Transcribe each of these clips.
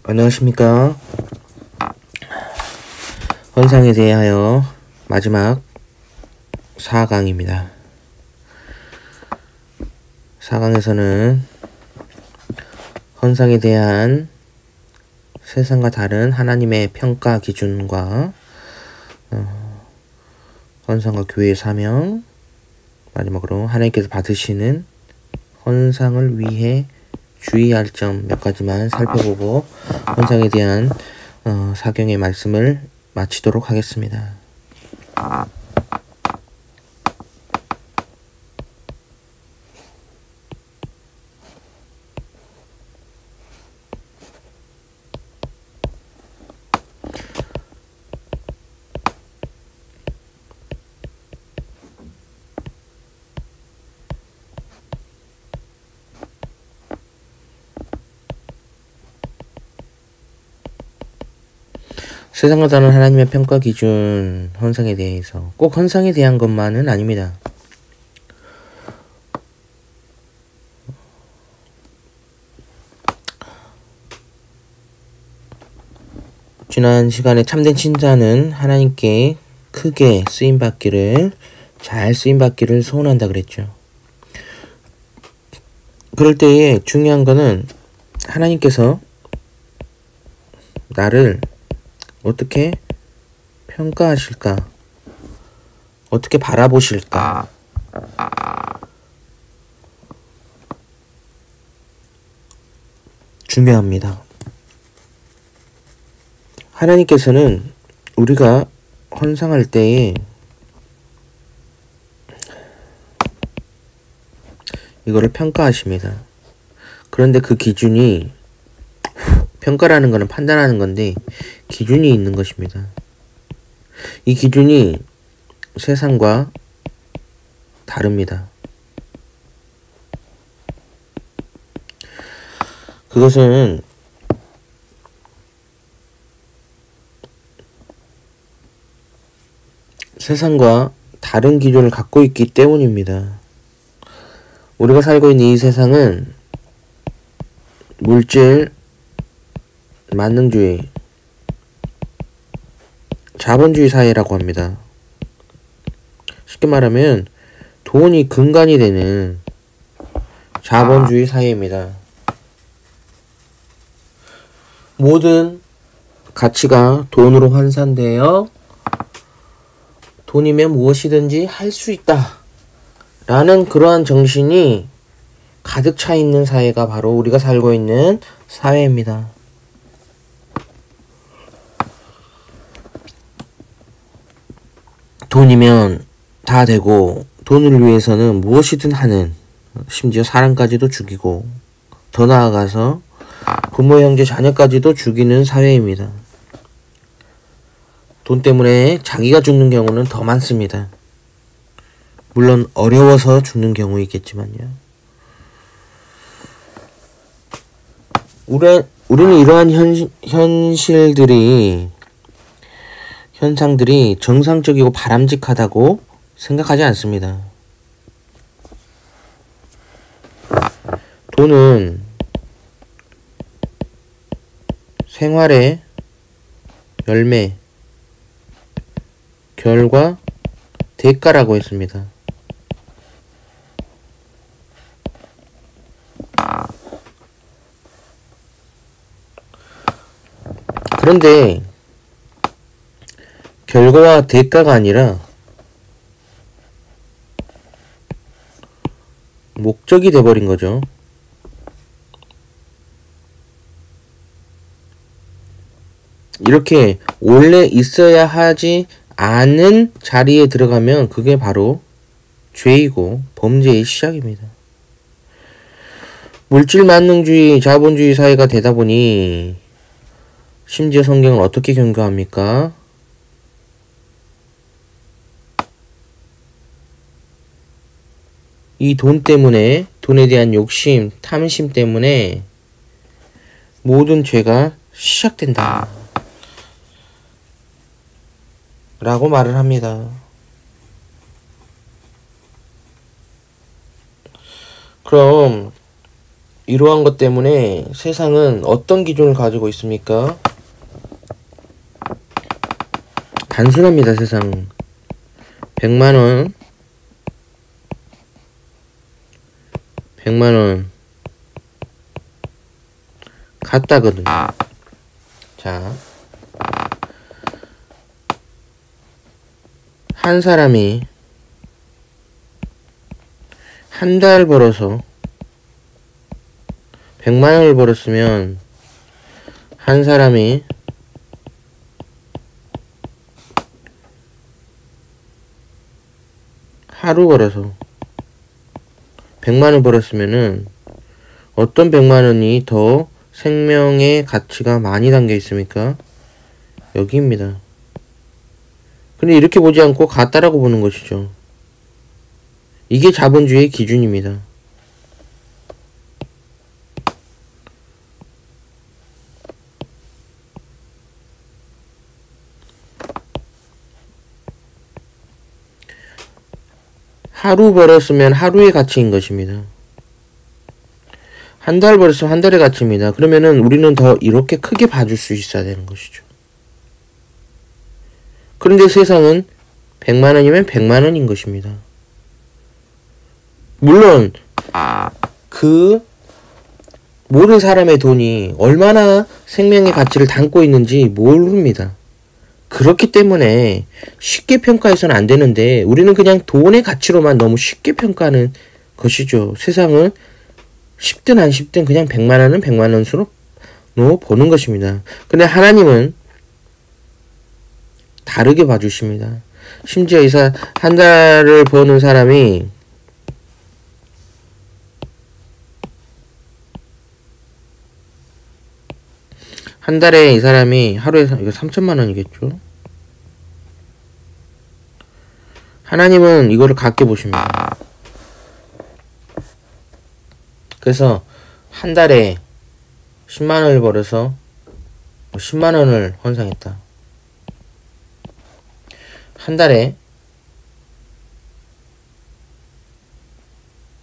안녕하십니까. 헌상에 대하여 마지막 4강입니다. 4강에서는 헌상에 대한 세상과 다른 하나님의 평가 기준과 헌상과 교회의 사명, 마지막으로 하나님께서 받으시는 헌상을 위해 주의할 점 몇 가지만 살펴보고 헌상에 대한 사경의 말씀을 마치도록 하겠습니다. 세상과 다른 하나님의 평가 기준, 헌상에 대해서 꼭 헌상에 대한 것만은 아닙니다. 지난 시간에 참된 신자는 하나님께 크게 쓰임받기를, 잘 쓰임받기를 소원한다 그랬죠. 그럴 때에 중요한 거는 하나님께서 나를 어떻게 평가하실까? 어떻게 바라보실까? 중요합니다. 하나님께서는 우리가 헌상할 때에 이거를 평가하십니다. 그런데 그 기준이, 평가라는 것은 판단하는 건데 기준이 있는 것입니다. 이 기준이 세상과 다릅니다. 그것은 세상과 다른 기준을 갖고 있기 때문입니다. 우리가 살고 있는 이 세상은 물질, 만능주의, 자본주의 사회라고 합니다. 쉽게 말하면 돈이 근간이 되는 자본주의 사회입니다. 모든 가치가 돈으로 환산되어 돈이면 무엇이든지 할 수 있다 라는 그러한 정신이 가득 차 있는 사회가 바로 우리가 살고 있는 사회입니다. 돈이면 다 되고 돈을 위해서는 무엇이든 하는, 심지어 사람까지도 죽이고 더 나아가서 부모, 형제, 자녀까지도 죽이는 사회입니다. 돈 때문에 자기가 죽는 경우는 더 많습니다. 물론 어려워서 죽는 경우이겠지만요. 우리는 이러한 현상들이 정상적이고 바람직하다고 생각하지 않습니다. 돈은 생활의 열매, 결과, 대가라고 했습니다. 그런데 결과와 대가가 아니라 목적이 돼버린 거죠. 이렇게 원래 있어야 하지 않은 자리에 들어가면 그게 바로 죄이고 범죄의 시작입니다. 물질 만능주의, 자본주의 사회가 되다 보니 심지어 성경을 어떻게 경고합니까? 이 돈 때문에, 돈에 대한 욕심, 탐심 때문에 모든 죄가 시작된다 라고 말을 합니다. 그럼 이러한 것 때문에 세상은 어떤 기준을 가지고 있습니까? 단순합니다. 세상은 100만원 100만원 같다거든요. 자, 한 사람이 한 달 벌어서 100만원을 벌었으면 한 사람이 하루 벌어서 100만원 벌었으면은 어떤 100만원이 더 생명의 가치가 많이 담겨 있습니까? 여기입니다. 근데 이렇게 보지 않고 같다라고 보는 것이죠. 이게 자본주의의 기준입니다. 하루 벌었으면 하루의 가치인 것입니다. 한 달 벌었으면 한 달의 가치입니다. 그러면은 우리는 더 이렇게 크게 봐줄 수 있어야 되는 것이죠. 그런데 세상은 100만원이면 100만원인 것입니다. 물론 그 모든 사람의 돈이 얼마나 생명의 가치를 담고 있는지 모릅니다. 그렇기 때문에 쉽게 평가해서는 안 되는데 우리는 그냥 돈의 가치로만 너무 쉽게 평가하는 것이죠. 세상은 10든 안 10든 그냥 100만원은 100만원 수로 보는 것입니다. 근데 하나님은 다르게 봐주십니다. 심지어 한 달을 버는 사람이 한 달에 이 사람이 하루에 이거 3천만원이겠죠. 하나님은 이거를 갖게 보십니다. 그래서 한 달에 10만원을 벌어서 10만원을 헌상했다. 한 달에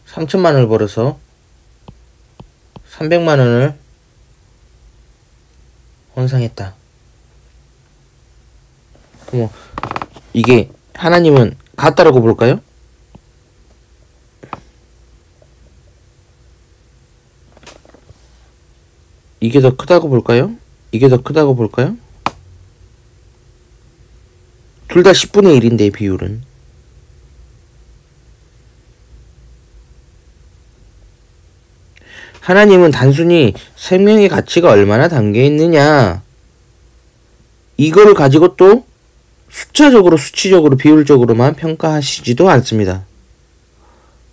3천만원을 벌어서 300만원을 헌상했다. 뭐 이게 하나님은 같다라고 볼까요? 이게 더 크다고 볼까요? 이게 더 크다고 볼까요? 둘 다 10분의 1인데 비율은. 하나님은 단순히 생명의 가치가 얼마나 담겨 있느냐 이거를 가지고 또 숫자적으로 수치적으로 비율적으로만 평가하시지도 않습니다.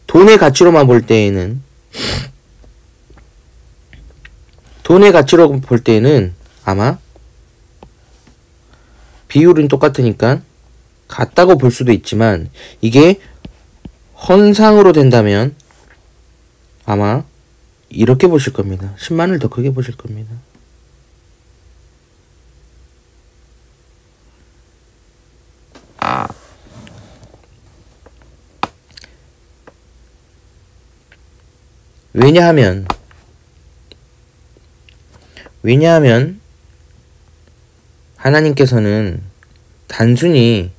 돈의 가치로만 볼 때에는 아마 비율은 똑같으니까 같다고 볼 수도 있지만 이게 헌상으로 된다면 아마 이렇게 보실 겁니다. 10만을 더 크게 보실 겁니다. 왜냐하면 하나님께서는 단순히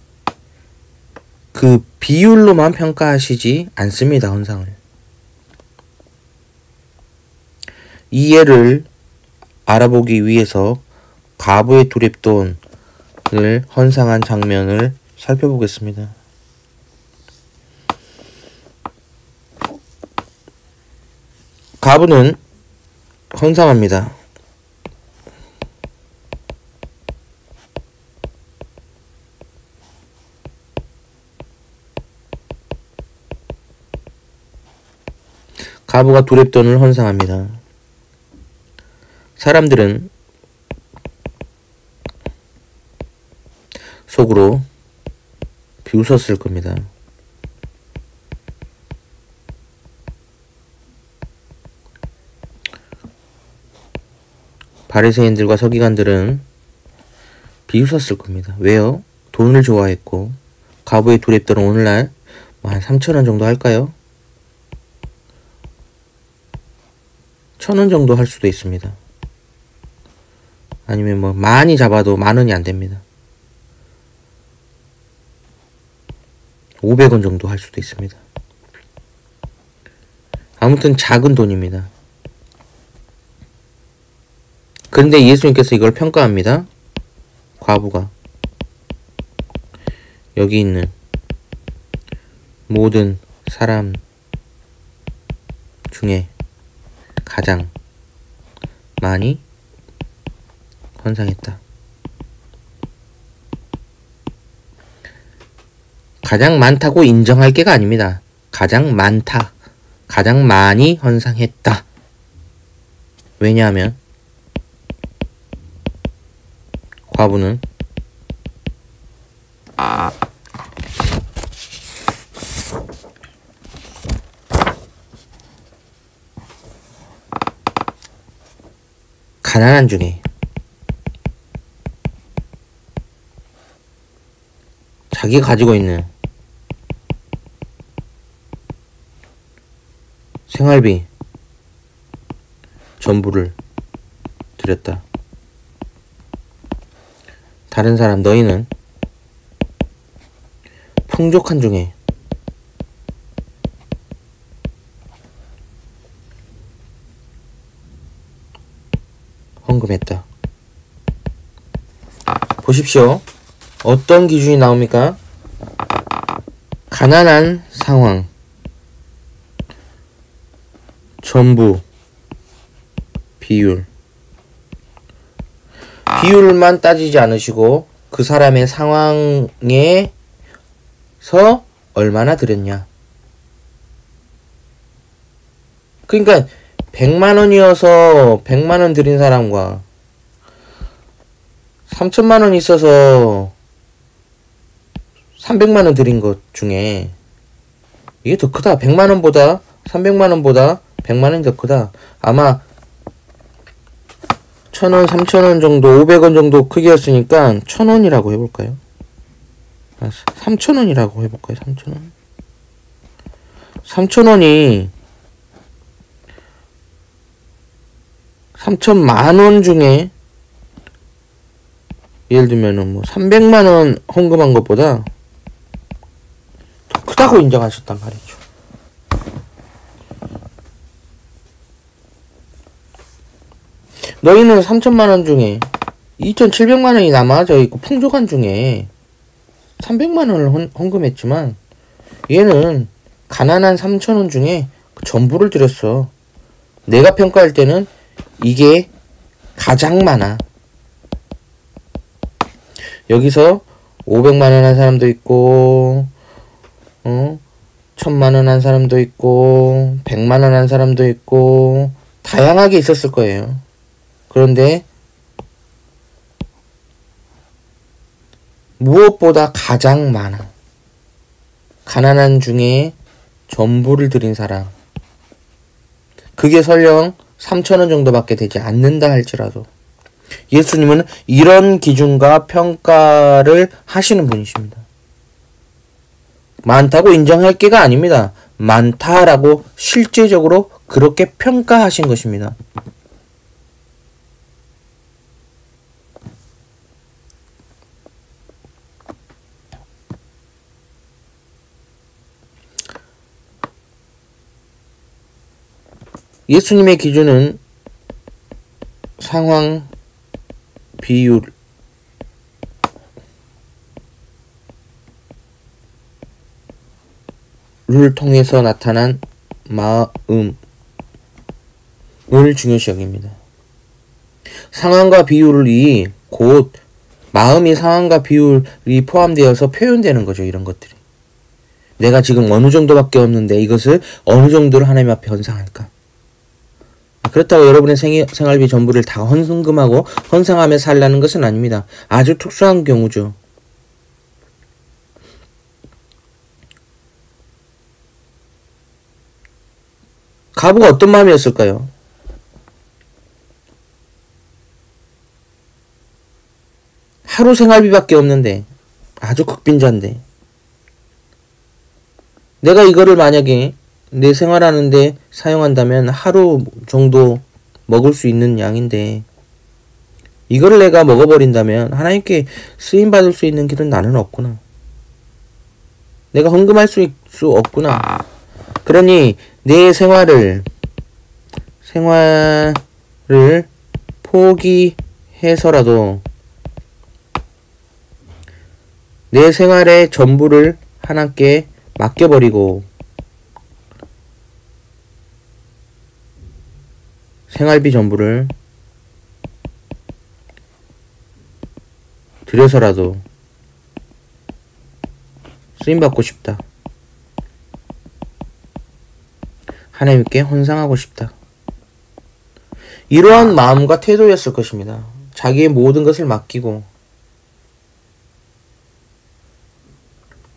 그 비율로만 평가하시지 않습니다. 헌상을. 이 예를 알아보기 위해서 가부의 두렙돈을 헌상한 장면을 살펴보겠습니다. 가부는 헌상합니다. 가부가 두렙돈을 헌상합니다. 사람들은 속으로 비웃었을 겁니다. 바리새인들과 서기관들은 비웃었을 겁니다. 왜요? 돈을 좋아했고 가부의 두렙돈은 오늘날 한 3,000원 정도 할까요? 1,000원 정도 할 수도 있습니다. 아니면 뭐 많이 잡아도 10,000원이 안 됩니다. 500원 정도 할 수도 있습니다. 아무튼 작은 돈입니다. 그런데 예수님께서 이걸 평가합니다. 과부가 여기 있는 모든 사람 중에 가장 많이 헌상했다. 가장 많다고 인정할 게가 아닙니다. 가장 많다. 가장 많이 헌상했다. 왜냐하면 과부는 가난한 중에 자기가 가지고 있는 생활비 전부를 드렸다. 다른 사람 너희는 풍족한 중에 헌금했다. 보십시오. 어떤 기준이 나옵니까? 가난한 상황, 전부, 비율. 비율만 따지지 않으시고 그 사람의 상황에서 얼마나 드렸냐. 그러니까 100만원이어서 100만원 드린 사람과 3천만원 있어서 300만원 드린 것 중에 이게 더 크다. 100만원보다 300만원보다 100만원이 더 크다. 아마 1,000원, 3,000원 정도, 500원 정도 크기였으니까 1,000원이라고 해볼까요? 3,000원이라고 해볼까요? 3,000원. 3,000원이 3,000만원 중에 예를 들면은 뭐 300만원 헌금한 것보다 더 크다고 인정하셨단 말이죠. 너희는 3,000만원 중에 2,700만원이 남아져 있고 풍족한 중에 300만원을 헌금했지만 얘는 가난한 3,000원 중에 전부를 드렸어. 내가 평가할 때는 이게 가장 많아. 여기서 500만원 한 사람도 있고 1,000만원 한 사람도 있고 100만원 한 사람도 있고 다양하게 있었을 거예요. 그런데 무엇보다 가장 많아. 가난한 중에 전부를 드린 사람. 그게 설령 3,000원 정도밖에 되지 않는다 할지라도 예수님은 이런 기준과 평가를 하시는 분이십니다. 많다고 인정할 게가 아닙니다. 많다라고 실제적으로 그렇게 평가하신 것입니다. 예수님의 기준은 상황, 비율, 를 통해서 나타난 마음을 중요시 여깁니다. 상황과 비율이 곧 마음이 상황과 비율이 포함되어서 표현되는 거죠. 이런 것들이. 내가 지금 어느 정도밖에 없는데 이것을 어느 정도로 하나님 앞에 헌상할까? 그렇다고 여러분의 생활비 전부를 다 헌금하고 헌상하며 살라는 것은 아닙니다. 아주 특수한 경우죠. 과부가 어떤 마음이었을까요? 하루 생활비밖에 없는데 아주 극빈자인데 내가 이거를 만약에 내 생활하는데 사용한다면 하루 정도 먹을 수 있는 양인데 이거를 내가 먹어버린다면 하나님께 쓰임받을 수 있는 길은 나는 없구나. 내가 헌금할 수 없구나. 그러니 내 생활을 포기해서라도 내 생활의 전부를 하나님께 맡겨버리고 생활비 전부를 드려서라도 쓰임받고 싶다. 하나님께 헌상하고 싶다. 이러한 마음과 태도였을 것입니다. 자기의 모든 것을 맡기고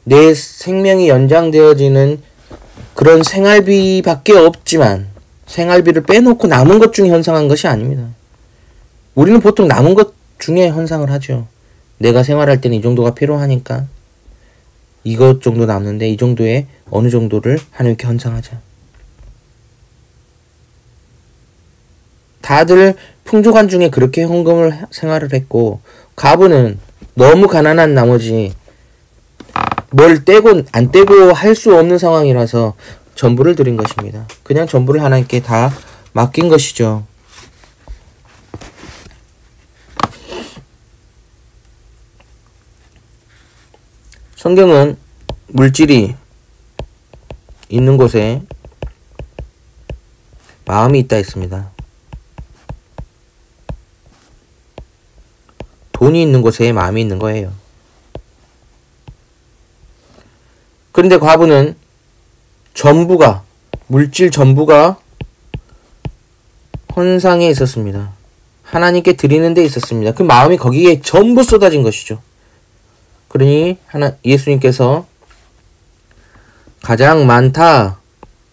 내 생명이 연장되어지는 그런 생활비밖에 없지만 생활비를 빼놓고 남은 것 중에 헌상한 것이 아닙니다. 우리는 보통 남은 것 중에 헌상을 하죠. 내가 생활할 때는 이 정도가 필요하니까 이것 정도 남는데 이 정도의 어느 정도를 하나님께 헌상하자. 다들 풍족한 중에 그렇게 헌금을 생활을 했고 과부는 너무 가난한 나머지 뭘 떼고 안 떼고 할 수 없는 상황이라서 전부를 드린 것입니다. 그냥 전부를 하나님께 다 맡긴 것이죠. 성경은 물질이 있는 곳에 마음이 있다 했습니다. 돈이 있는 곳에 마음이 있는 거예요. 그런데 과부는 전부가, 물질 전부가 헌상에 있었습니다. 하나님께 드리는 데 있었습니다. 그 마음이 거기에 전부 쏟아진 것이죠. 그러니 예수님께서 가장 많다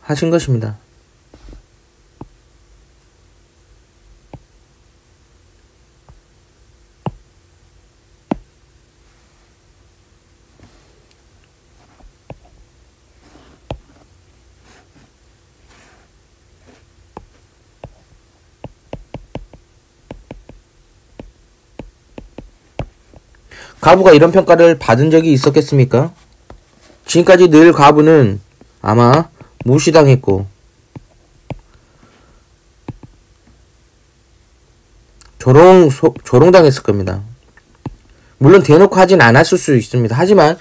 하신 것입니다. 과부가 이런 평가를 받은 적이 있었겠습니까? 지금까지 늘 과부는 아마 무시당했고 조롱당했을 겁니다. 물론 대놓고 하진 않았을 수 있습니다. 하지만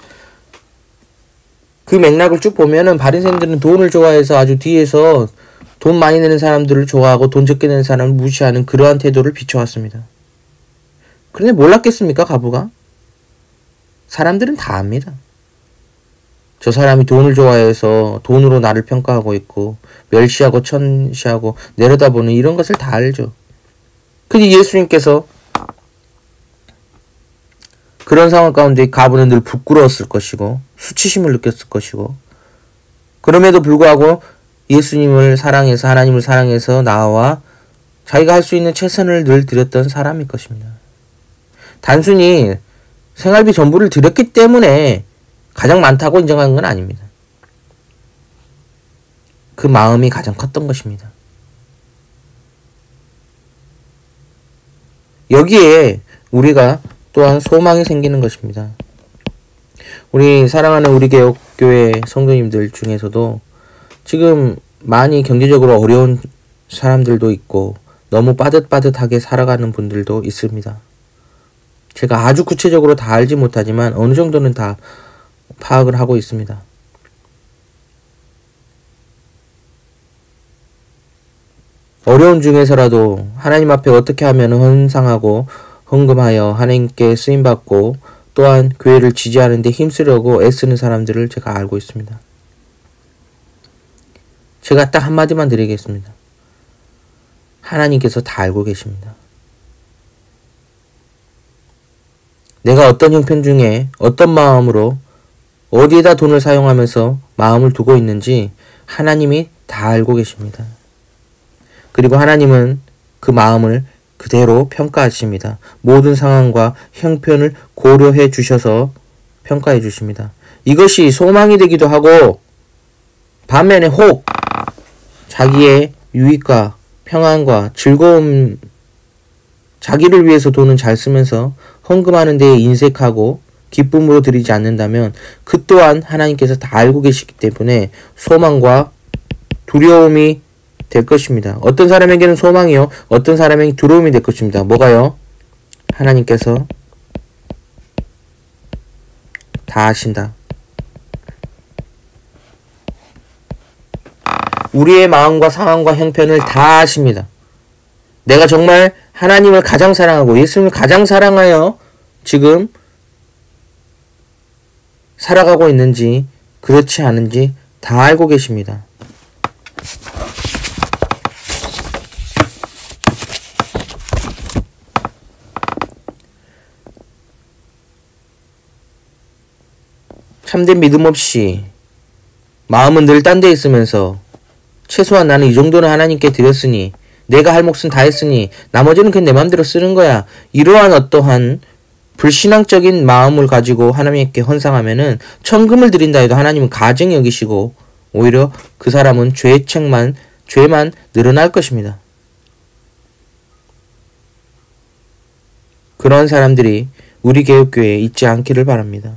그 맥락을 쭉 보면은 바리새인들은 돈을 좋아해서 아주 뒤에서 돈 많이 내는 사람들을 좋아하고 돈 적게 내는 사람을 무시하는 그러한 태도를 비춰왔습니다. 그런데 몰랐겠습니까, 과부가? 사람들은 다 압니다. 저 사람이 돈을 좋아해서 돈으로 나를 평가하고 있고 멸시하고 천시하고 내려다보는 이런 것을 다 알죠. 근데 예수님께서 그런 상황 가운데 과부는 늘 부끄러웠을 것이고 수치심을 느꼈을 것이고 그럼에도 불구하고 예수님을 사랑해서 하나님을 사랑해서 나와 자기가 할 수 있는 최선을 늘 드렸던 사람일 것입니다. 단순히 생활비 전부를 드렸기 때문에 가장 많다고 인정한 건 아닙니다. 그 마음이 가장 컸던 것입니다. 여기에 우리가 또한 소망이 생기는 것입니다. 우리 사랑하는 우리 개혁교회 성도님들 중에서도 지금 많이 경제적으로 어려운 사람들도 있고 너무 빠듯빠듯하게 살아가는 분들도 있습니다. 제가 아주 구체적으로 다 알지 못하지만 어느 정도는 다 파악을 하고 있습니다. 어려운 중에서라도 하나님 앞에 어떻게 하면 헌상하고 헌금하여 하나님께 쓰임받고 또한 교회를 지지하는 데 힘쓰려고 애쓰는 사람들을 제가 알고 있습니다. 제가 딱 한마디만 드리겠습니다. 하나님께서 다 알고 계십니다. 내가 어떤 형편 중에 어떤 마음으로 어디에다 돈을 사용하면서 마음을 두고 있는지 하나님이 다 알고 계십니다. 그리고 하나님은 그 마음을 그대로 평가하십니다. 모든 상황과 형편을 고려해 주셔서 평가해 주십니다. 이것이 소망이 되기도 하고 반면에 혹 자기의 유익과 평안과 즐거움, 자기를 위해서 돈은 잘 쓰면서 헌금하는 데에 인색하고 기쁨으로 드리지 않는다면 그 또한 하나님께서 다 알고 계시기 때문에 소망과 두려움이 될 것입니다. 어떤 사람에게는 소망이요, 어떤 사람에게 두려움이 될 것입니다. 뭐가요? 하나님께서 다 아신다. 우리의 마음과 상황과 형편을 다 아십니다. 내가 정말 하나님을 가장 사랑하고 예수님을 가장 사랑하여 지금 살아가고 있는지 그렇지 않은지 다 알고 계십니다. 참된 믿음 없이 마음은 늘 딴 데 있으면서 최소한 나는 이 정도는 하나님께 드렸으니 내가 할 몫은 다 했으니 나머지는 그냥 내 마음대로 쓰는 거야. 이러한 어떠한 불신앙적인 마음을 가지고 하나님께 헌상하면은 천금을 드린다 해도 하나님은 가증히 여기시고 오히려 그 사람은 죄만 늘어날 것입니다. 그런 사람들이 우리 개혁교회에 있지 않기를 바랍니다.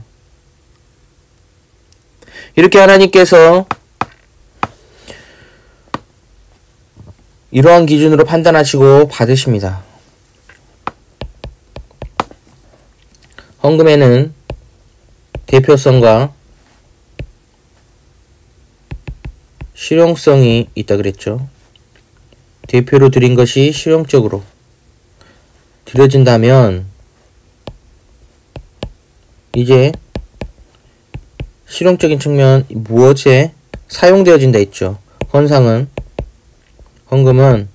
이렇게 하나님께서 이러한 기준으로 판단하시고 받으십니다. 헌금에는 대표성과 실용성이 있다 그랬죠. 대표로 드린 것이 실용적으로 드려진다면 이제 실용적인 측면 무엇에 사용되어진다 했죠. 헌금은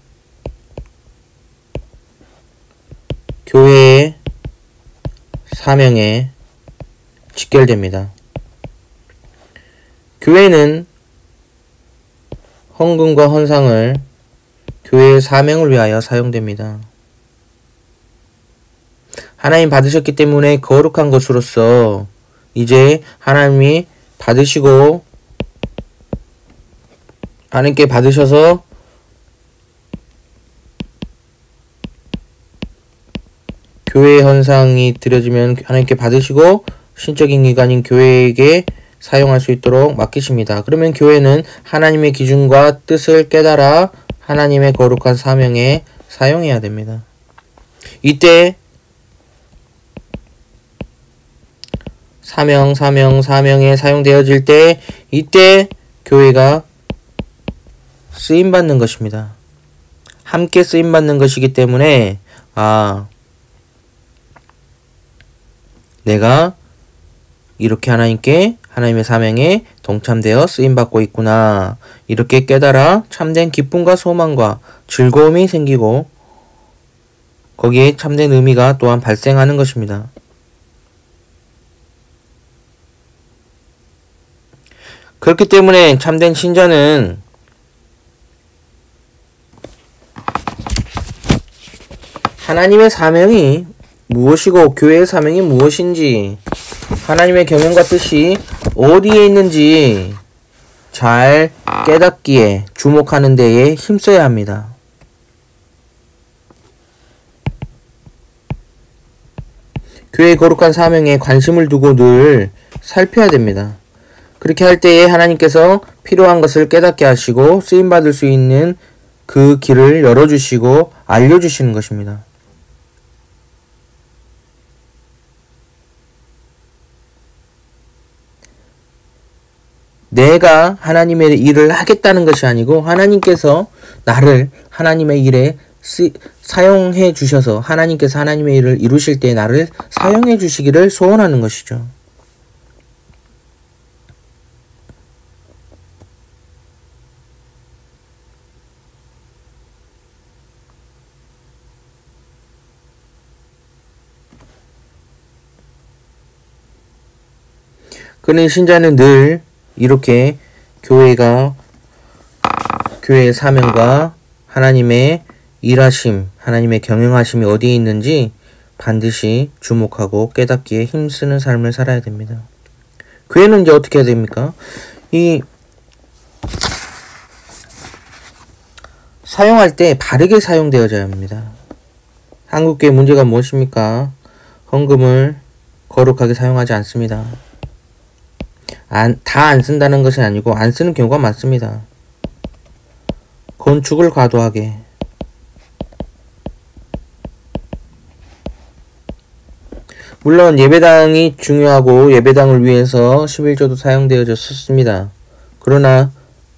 교회의 사명에 직결됩니다. 교회는 헌금과 헌상을 교회의 사명을 위하여 사용됩니다. 하나님 받으셨기 때문에 거룩한 것으로서 이제 하나님이 받으시고 하나님께 받으셔서 교회의 헌상이 드려지면 하나님께 받으시고 신적인 기관인 교회에게 사용할 수 있도록 맡기십니다. 그러면 교회는 하나님의 기준과 뜻을 깨달아 하나님의 거룩한 사명에 사용해야 됩니다. 이때 사명에 사용되어질 때 이때 교회가 쓰임받는 것입니다. 함께 쓰임받는 것이기 때문에 내가 이렇게 하나님의 사명에 동참되어 쓰임받고 있구나. 이렇게 깨달아 참된 기쁨과 소망과 즐거움이 생기고 거기에 참된 의미가 또한 발생하는 것입니다. 그렇기 때문에 참된 신자는 하나님의 사명이 무엇이고 교회의 사명이 무엇인지 하나님의 경영과 뜻이 어디에 있는지 잘 깨닫기에 주목하는 데에 힘써야 합니다. 교회의 거룩한 사명에 관심을 두고 늘 살펴야 됩니다. 그렇게 할 때에 하나님께서 필요한 것을 깨닫게 하시고 쓰임받을 수 있는 그 길을 열어주시고 알려주시는 것입니다. 내가 하나님의 일을 하겠다는 것이 아니고 하나님께서 나를 하나님의 일에 사용해 주셔서 하나님께서 하나님의 일을 이루실 때 나를 사용해 주시기를 소원하는 것이죠. 그는 신자는 늘 이렇게 교회의 사명과 하나님의 일하심, 하나님의 경영하심이 어디에 있는지 반드시 주목하고 깨닫기에 힘쓰는 삶을 살아야 됩니다. 교회는 이제 어떻게 해야 됩니까? 이 사용할 때 바르게 사용되어져야 합니다. 한국교회 문제가 무엇입니까? 헌금을 거룩하게 사용하지 않습니다. 다 안 쓴다는 것이 아니고 안 쓰는 경우가 많습니다. 건축을 과도하게. 물론 예배당이 중요하고 예배당을 위해서 11조도 사용되어졌었습니다. 그러나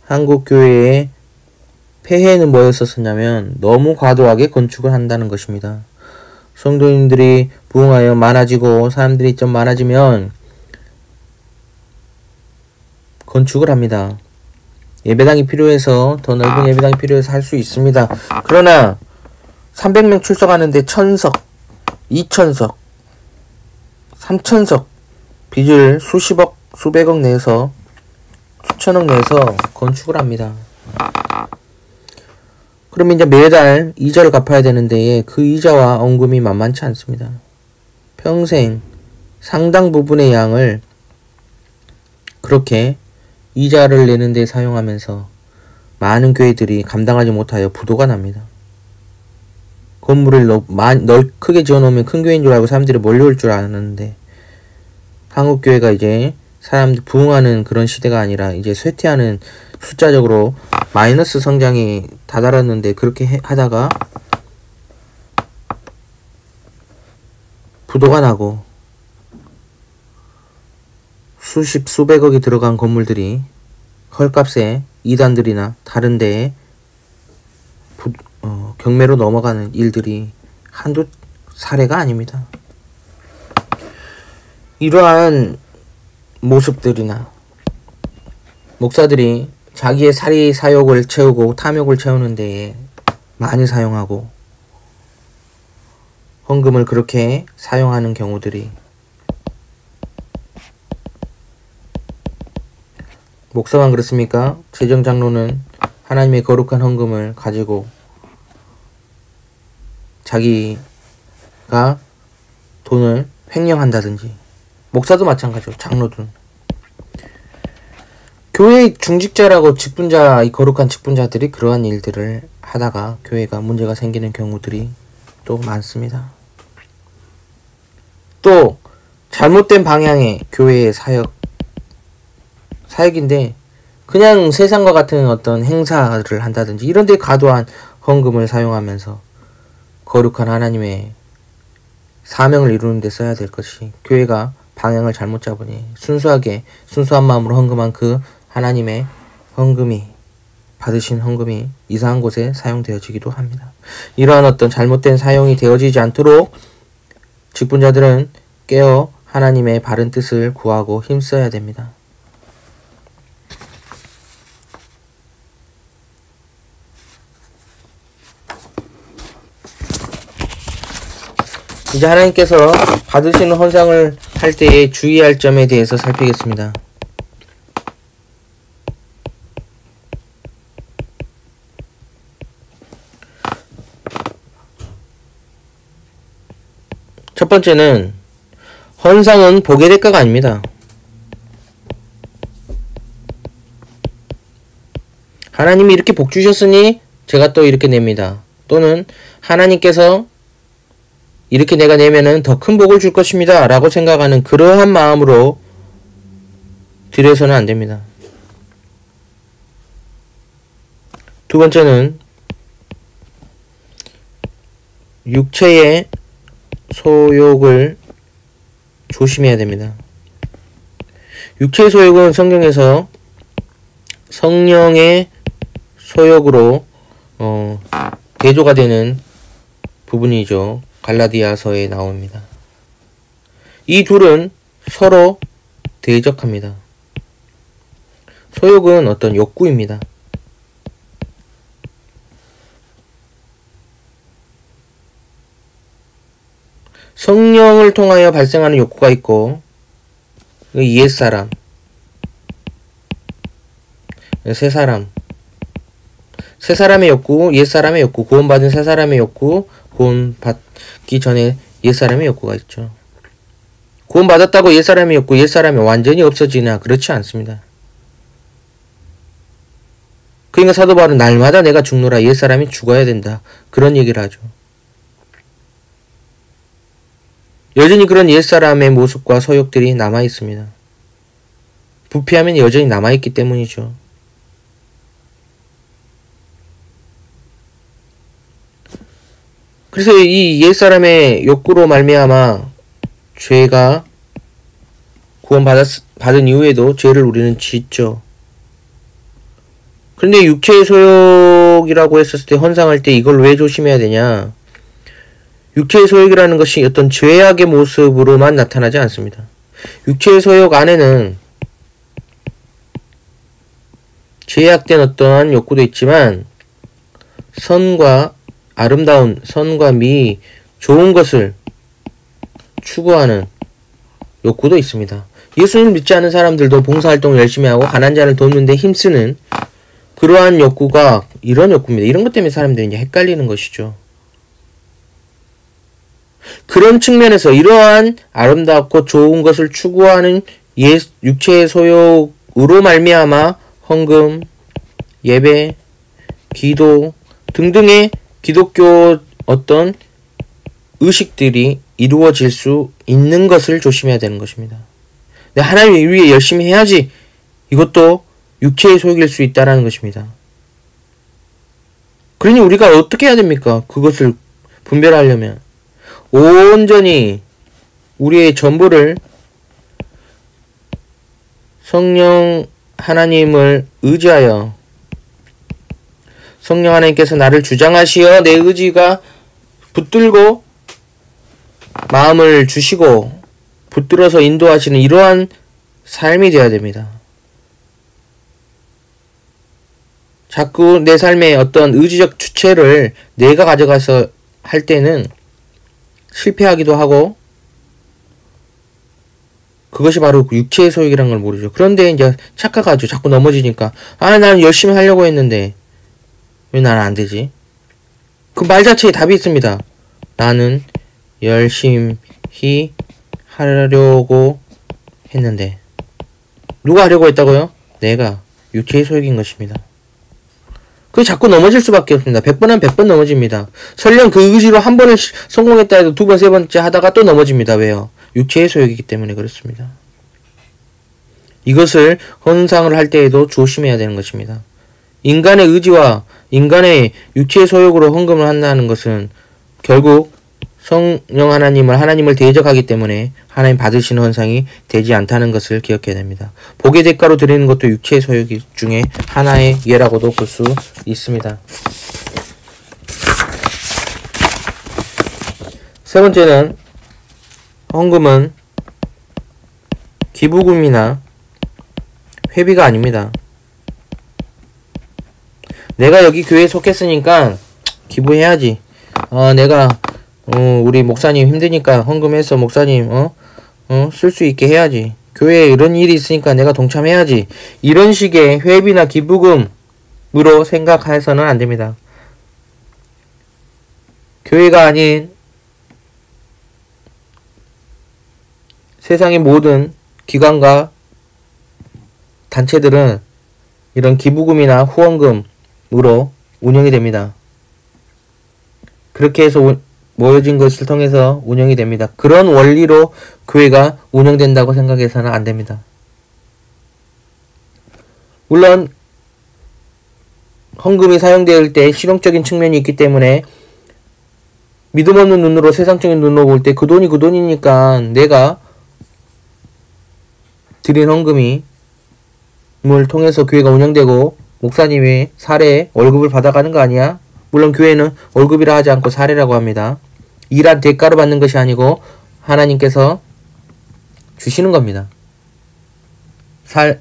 한국교회의 폐해는 뭐였었냐면 너무 과도하게 건축을 한다는 것입니다. 성도님들이 부흥하여 많아지고 사람들이 좀 많아지면 건축을 합니다. 예배당이 필요해서 더 넓은 예배당이 필요해서 할 수 있습니다. 그러나 300명 출석하는데 1000석, 2000석, 3000석 빚을 수십억, 수백억 내서 수천억 내서 건축을 합니다. 그러면 이제 매달 이자를 갚아야 되는데 그 이자와 원금이 만만치 않습니다. 평생 상당 부분의 양을 그렇게 이자를 내는 데 사용하면서 많은 교회들이 감당하지 못하여 부도가 납니다. 건물을 크게 지어놓으면 큰 교회인 줄 알고 사람들이 몰려올 줄 아는데 한국교회가 이제 사람들 부흥하는 그런 시대가 아니라 이제 쇠퇴하는 숫자적으로 마이너스 성장이 다다랐는데 그렇게 하다가 부도가 나고 수십 수백억이 들어간 건물들이 헐값에 이단들이나 다른 데에 경매로 넘어가는 일들이 한두 사례가 아닙니다. 이러한 모습들이나 목사들이 자기의 사리 사욕을 채우고 탐욕을 채우는 데에 많이 사용하고 헌금을 그렇게 사용하는 경우들이 목사만 그렇습니까? 재정장로는 하나님의 거룩한 헌금을 가지고 자기가 돈을 횡령한다든지 목사도 마찬가지죠. 장로든 교회 중직자라고 직분자, 이 거룩한 직분자들이 그러한 일들을 하다가 교회가 문제가 생기는 경우들이 또 많습니다. 또 잘못된 방향의 교회의 사역인데 그냥 세상과 같은 어떤 행사를 한다든지 이런 데 과도한 헌금을 사용하면서 거룩한 하나님의 사명을 이루는 데 써야 될 것이 교회가 방향을 잘못 잡으니 순수한 마음으로 헌금한 그 하나님의 헌금이 받으신 헌금이 이상한 곳에 사용되어지기도 합니다. 이러한 어떤 잘못된 사용이 되어지지 않도록 직분자들은 깨어 하나님의 바른 뜻을 구하고 힘써야 됩니다. 이제 하나님께서 받으시는 헌상을 할 때에 주의할 점에 대해서 살피겠습니다. 첫 번째는 헌상은 복의 대가가 아닙니다. 하나님이 이렇게 복 주셨으니 제가 또 이렇게 냅니다. 또는 하나님께서 이렇게 내가 내면은 더 큰 복을 줄 것입니다. 라고 생각하는 그러한 마음으로 드려서는 안 됩니다. 두 번째는 육체의 소욕을 조심해야 됩니다. 육체의 소욕은 성경에서 성령의 소욕으로 대조가 되는 부분이죠. 갈라디아서에 나옵니다. 이 둘은 서로 대적합니다. 소욕은 어떤 욕구입니다. 성령을 통하여 발생하는 욕구가 있고 옛사람, 새 사람의 욕구, 옛사람의 욕구, 구원받은 새 사람의 욕구, 구원받기 전에 옛사람의 욕구가 있죠. 구원받았다고 옛사람의 욕구, 옛사람이 완전히 없어지나 그렇지 않습니다. 그러니까 사도 바울은 날마다 내가 죽노라, 옛사람이 죽어야 된다, 그런 얘기를 하죠. 여전히 그런 옛사람의 모습과 서욕들이 남아있습니다. 부패하면 여전히 남아있기 때문이죠. 그래서 이 옛사람의 욕구로 말미암아 죄가 구원받은 이후에도 죄를 우리는 짓죠. 그런데 육체의 소욕이라고 했었을 때, 헌상할 때 이걸 왜 조심해야 되냐? 육체의 소욕이라는 것이 어떤 죄악의 모습으로만 나타나지 않습니다. 육체의 소욕 안에는 죄악된 어떠한 욕구도 있지만 선과 아름다운, 선과 미, 좋은 것을 추구하는 욕구도 있습니다. 예수님 믿지 않는 사람들도 봉사활동을 열심히 하고 가난한 자를 돕는 데 힘쓰는 그러한 욕구가 이런 욕구입니다. 이런 것 때문에 사람들이 이제 헷갈리는 것이죠. 그런 측면에서 이러한 아름답고 좋은 것을 추구하는 육체의 소욕으로 말미암아 헌금, 예배, 기도 등등의 기독교 어떤 의식들이 이루어질 수 있는 것을 조심해야 되는 것입니다. 내가 하나님 위해 열심히 해야지, 이것도 육체의 소욕일 수 있다는 것입니다. 그러니 우리가 어떻게 해야 됩니까? 그것을 분별하려면 온전히 우리의 전부를 성령 하나님을 의지하여, 성령 하나님께서 나를 주장하시어 내 의지가 붙들고 마음을 주시고 붙들어서 인도하시는 이러한 삶이 되어야 됩니다. 자꾸 내 삶의 어떤 의지적 주체를 내가 가져가서 할 때는 실패하기도 하고, 그것이 바로 육체의 소욕이라는 걸 모르죠. 그런데 이제 착각하죠. 자꾸 넘어지니까. 나는 열심히 하려고 했는데 왜 나는 안 되지? 그 말 자체에 답이 있습니다. 나는 열심히 하려고 했는데. 누가 하려고 했다고요? 내가. 육체의 소욕인 것입니다. 그게 자꾸 넘어질 수밖에 없습니다. 100번 하면 100번 넘어집니다. 설령 그 의지로 한 번을 성공했다 해도 두 번, 세 번째 하다가 또 넘어집니다. 왜요? 육체의 소욕이기 때문에 그렇습니다. 이것을 헌상을 할 때에도 조심해야 되는 것입니다. 인간의 의지와 인간의 육체의 소욕으로 헌금을 한다는 것은 결국 성령 하나님을 대적하기 때문에 하나님 받으시는 헌상이 되지 않다는 것을 기억해야 됩니다. 복의 대가로 드리는 것도 육체의 소욕 중에 하나의 예라고도 볼 수 있습니다. 세 번째는, 헌금은 기부금이나 회비가 아닙니다. 내가 여기 교회에 속했으니까 기부해야지. 내가 우리 목사님 힘드니까 헌금해서 목사님 쓸 수 있게 해야지. 교회에 이런 일이 있으니까 내가 동참해야지. 이런 식의 회비나 기부금으로 생각해서는 안 됩니다. 교회가 아닌 세상의 모든 기관과 단체들은 이런 기부금이나 후원금으로 운영이 됩니다. 그렇게 해서 모여진 것을 통해서 운영이 됩니다. 그런 원리로 교회가 운영된다고 생각해서는 안 됩니다. 물론 헌금이 사용될 때 실용적인 측면이 있기 때문에 믿음 없는 눈으로, 세상적인 눈으로 볼 때 그 돈이 그 돈이니까 내가 드린 헌금이 물 통해서 교회가 운영되고 목사님이 사례 월급을 받아가는 거 아니야? 물론 교회는 월급이라 하지 않고 사례라고 합니다. 일한 대가로 받는 것이 아니고 하나님께서 주시는 겁니다.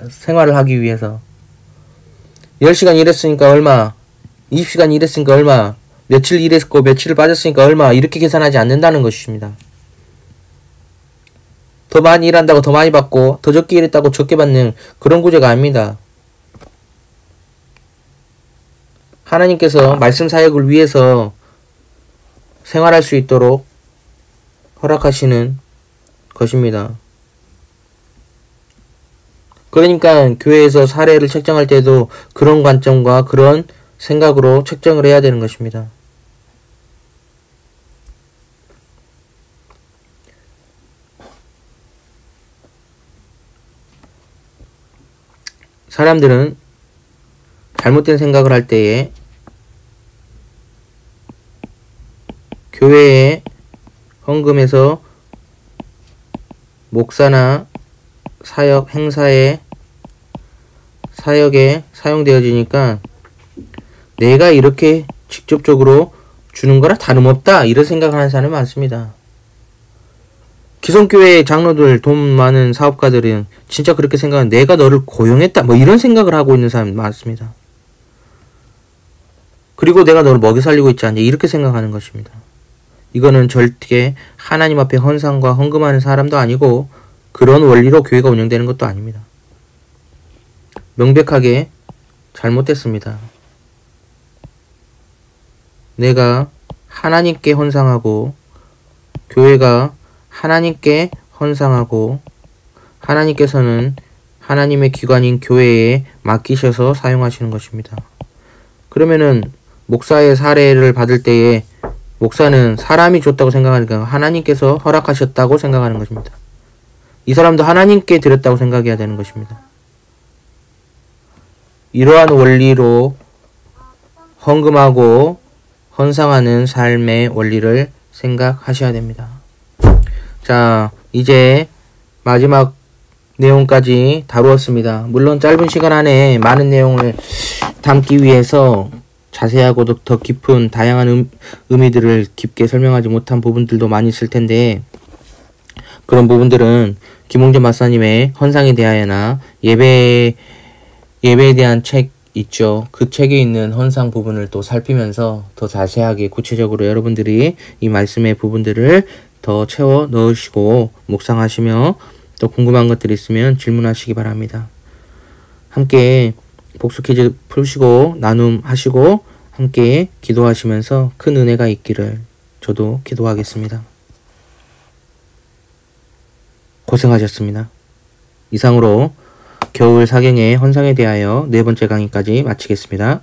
생활을 하기 위해서. 10시간 일했으니까 얼마, 20시간 일했으니까 얼마, 며칠 일했고 며칠을 빠졌으니까 얼마, 이렇게 계산하지 않는다는 것입니다. 더 많이 일한다고 더 많이 받고 더 적게 일했다고 적게 받는 그런 구조가 아닙니다. 하나님께서 말씀 사역을 위해서 생활할 수 있도록 허락하시는 것입니다. 그러니까 교회에서 사례를 책정할 때도 그런 관점과 그런 생각으로 책정을 해야 되는 것입니다. 사람들은 잘못된 생각을 할 때에 교회의 헌금에서 목사나 사역, 행사에 사역에 사용되어지니까 내가 이렇게 직접적으로 주는 거라 다름없다 이런 생각하는 사람이 많습니다. 기성교회 장로들, 돈 많은 사업가들은 진짜 그렇게 생각하는, 내가 너를 고용했다 뭐 이런 생각을 하고 있는 사람이 많습니다. 그리고 내가 너를 먹여 살리고 있지 않냐 이렇게 생각하는 것입니다. 이거는 절대 하나님 앞에 헌상과 헌금하는 사람도 아니고 그런 원리로 교회가 운영되는 것도 아닙니다. 명백하게 잘못됐습니다. 내가 하나님께 헌상하고 교회가 하나님께 헌상하고 하나님께서는 하나님의 기관인 교회에 맡기셔서 사용하시는 것입니다. 그러면은 목사의 사례를 받을 때에 목사는 사람이 줬다고 생각하니까 하나님께서 허락하셨다고 생각하는 것입니다. 이 사람도 하나님께 드렸다고 생각해야 되는 것입니다. 이러한 원리로 헌금하고 헌상하는 삶의 원리를 생각하셔야 됩니다. 자, 이제 마지막 내용까지 다루었습니다. 물론 짧은 시간 안에 많은 내용을 담기 위해서 자세하고 더 깊은 다양한 의미들을 깊게 설명하지 못한 부분들도 많이 있을 텐데, 그런 부분들은 김홍재 마사님의 헌상에 대하여나 예배에 대한 책 있죠. 그 책에 있는 헌상 부분을 또 살피면서 더 자세하게 구체적으로 여러분들이 이 말씀의 부분들을 더 채워 넣으시고 묵상하시며 또 궁금한 것들이 있으면 질문하시기 바랍니다. 함께 복수 퀴즈 풀시고 나눔하시고 함께 기도하시면서 큰 은혜가 있기를 저도 기도하겠습니다. 고생하셨습니다. 이상으로 겨울 사경의 헌상에 대하여 4번째 강의까지 마치겠습니다.